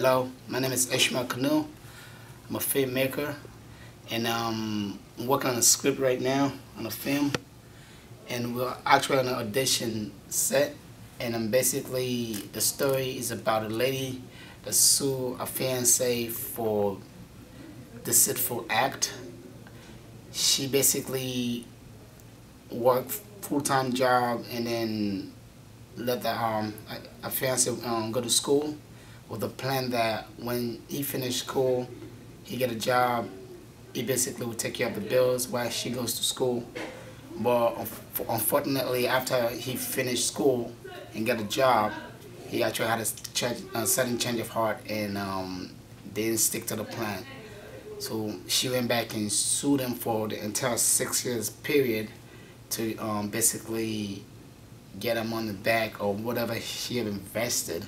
Hello, my name is Ishmael Canoe. I'm a filmmaker, and I'm working on a script right now on a film, and we're actually on an audition set. And basically the story is about a lady that sued a fiance for deceitful act. She basically worked full-time job and then let the a fiance go to school with the plan that when he finished school, he get a job. He basically would take care of the bills while she goes to school. But unfortunately, after he finished school and got a job, he actually had a sudden change of heart and didn't stick to the plan. So she went back and sued him for the entire 6 years period to basically get him on the back or whatever she had invested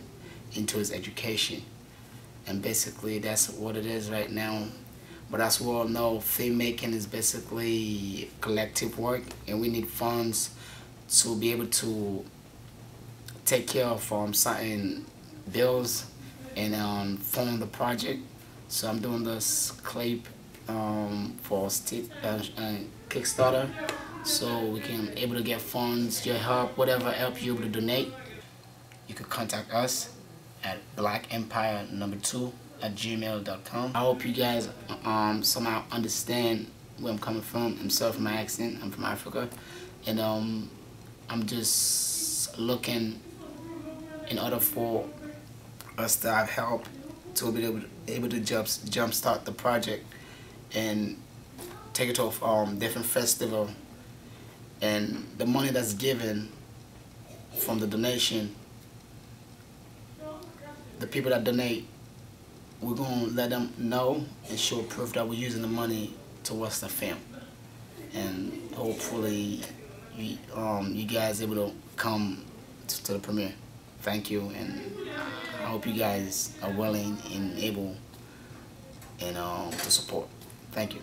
into his education. And basically that's what it is right now. But as we all know, filmmaking is basically collective work, and we need funds to be able to take care of certain bills and fund the project. So I'm doing this clip for Kickstarter, so we can able to get funds, your help, whatever help you're able to donate. You could contact us at blackempire2@gmail.com. I hope you guys somehow understand where I'm coming from. I'm sorry for my accent. I'm from Africa, and I'm just looking in order for us to have help to be able to jumpstart the project and take it to a different festival. And the money that's given from the donation, the people that donate, we're going to let them know and show proof that we're using the money towards the film. And hopefully you guys able to come to the premiere. Thank you, and I hope you guys are willing and able and to support. Thank you.